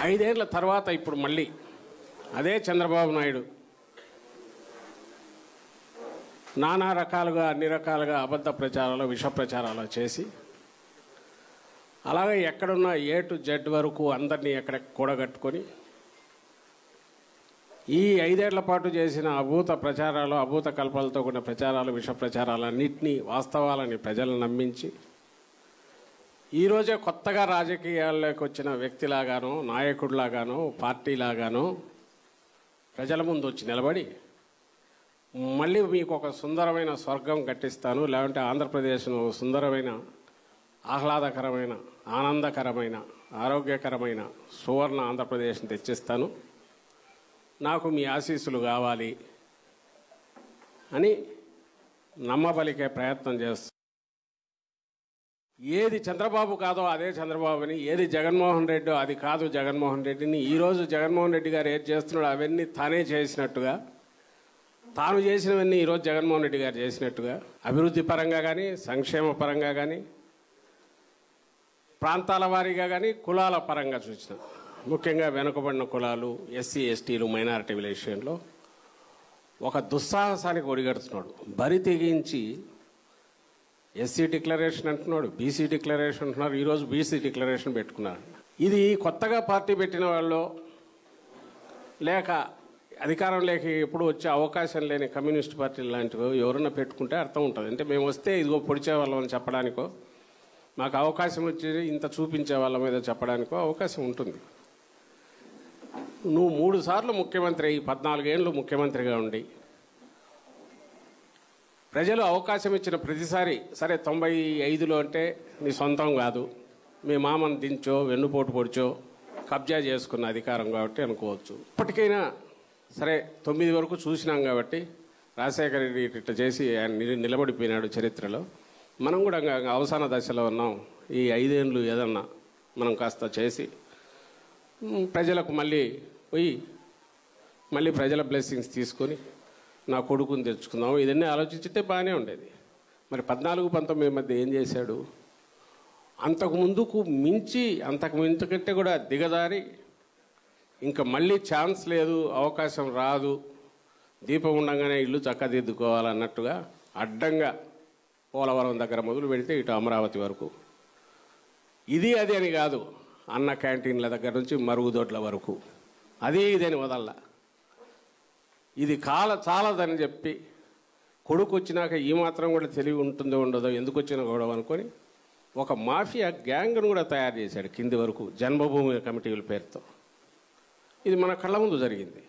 5 ఏళ్ల తర్వాత ఇప్పుడు మళ్ళీ అదే చంద్రబాబు నాయుడు నానా రకాలుగా అన్ని రకాలుగా అబద్ధ ప్రచారాలు విష ప్రచారాలు చేసి అలాగే ఎక్కడున్న A to Z వరకు అందరినీ ఎక్కడ కూడగట్టుకొని ఈ 5 ఏళ్ల పాటు చేసిన అభూత ప్రచారాలు అభూత కల్పనలతో కూడిన ప్రచారాలు విష ప్రచారాలన్నింటినీ వాస్తవాలని ప్రజలను నమ్మించి ఈరోజే కొత్తగా రాజకీయాల్లోకి వచ్చిన వ్యక్తిలాగానో నాయకుడిలాగానో పార్టీలాగానో ప్రజల ముందు వచ్చి నిలబడి మళ్ళీ మీకు ఒక సుందరమైన స్వర్గం కట్టిస్తాను, లేదంటే ఆంధ్రప్రదేశ్ను సుందరమైన ఆహ్లాదకరమైన ఆనందకరమైన ఆరోగ్యకరమైన సువర్ణ ఆంధ్రప్రదేశ్ని తెచ్చిస్తాను, నాకు మీ ఆశీస్సులు కావాలి అని నమ్మబలికే ప్రయత్నం చేస్తాను. ఏది చంద్రబాబు కాదో అదే చంద్రబాబుని, ఏది జగన్మోహన్ రెడ్డో అది కాదు జగన్మోహన్ రెడ్డిని. ఈరోజు జగన్మోహన్ రెడ్డి గారు ఏది చేస్తున్నాడో అవన్నీ తానే చేసినట్టుగా, తాను చేసినవన్నీ ఈరోజు జగన్మోహన్ రెడ్డి గారు చేసినట్టుగా అభివృద్ధి పరంగా కానీ సంక్షేమ పరంగా కానీ ప్రాంతాల వారీగా కానీ కులాల పరంగా చూసిన ముఖ్యంగా వెనుకబడిన కులాలు ఎస్సీ ఎస్టీలు మైనారిటీ విషయంలో ఒక దుస్సాహసానికి ఒడిగడుతున్నాడు. బరి తెగించి ఎస్సీ డిక్లరేషన్ అంటున్నాడు, బీసీ డిక్లరేషన్ అంటున్నారు, ఈరోజు బీసీ డిక్లరేషన్ పెట్టుకున్నారు. ఇది కొత్తగా పార్టీ పెట్టిన వాళ్ళు లేక అధికారం లేక ఎప్పుడు వచ్చే అవకాశం లేని కమ్యూనిస్ట్ పార్టీలు లాంటివి ఎవరన్నా పెట్టుకుంటే అర్థం ఉంటుంది. అంటే మేము వస్తే ఇదిగో పొడిచేవాళ్ళం అని చెప్పడానికో, మాకు అవకాశం వచ్చి ఇంత చూపించే వాళ్ళ మీద చెప్పడానికో అవకాశం ఉంటుంది. నువ్వు 3 సార్లు ముఖ్యమంత్రి అయ్యి 14 ఏళ్ళు ముఖ్యమంత్రిగా ఉండి ప్రజలు అవకాశం ఇచ్చిన ప్రతిసారి సరే 95లో అంటే నీ సొంతం కాదు, మీ మామను దించో వెన్నుపోటు పొడిచో కబ్జా చేసుకున్న అధికారం కాబట్టి అనుకోవచ్చు. ఇప్పటికైనా సరే 9 వరకు చూసినాం కాబట్టి రాజశేఖర రెడ్డి ఇట్లా చేసి ఆయన నిలబడిపోయినాడు చరిత్రలో. మనం కూడా అవసాన దశలో ఉన్నాం. ఈ 5 ఏళ్ళు ఏదన్నా మనం కాస్త చేసి ప్రజలకు మళ్ళీ పోయి మళ్ళీ ప్రజల బ్లెస్సింగ్స్ తీసుకొని నా కొడుకుని తెచ్చుకుందాం, ఇదన్నీ ఆలోచించితే బాగానే ఉండేది. మరి 14-19 మధ్య ఏం చేశాడు? అంతకు ముందుకు మించి కంటే కూడా దిగజారి ఇంకా మళ్ళీ ఛాన్స్ లేదు, అవకాశం రాదు, దీపం ఉండగానే ఇల్లు చక్కదిద్దుకోవాలన్నట్టుగా అడ్డంగా పోలవరం దగ్గర మొదలు పెడితే ఇటు అమరావతి వరకు ఇది అది అని కాదు, అన్న క్యాంటీన్ల దగ్గర నుంచి మరుగుదొడ్ల వరకు అది ఇదని వదల్లా. ఇది చాలదని చెప్పి కొడుకు వచ్చినాక ఈ మాత్రం కూడా తెలివి ఉంటుందో ఉండదో ఎందుకు వచ్చినా గొడవ అనుకొని ఒక మాఫియా గ్యాంగ్ను కూడా తయారు చేశాడు కింది వరకు జన్మభూమి కమిటీల పేరుతో. ఇది మన కళ్ళ ముందు జరిగింది.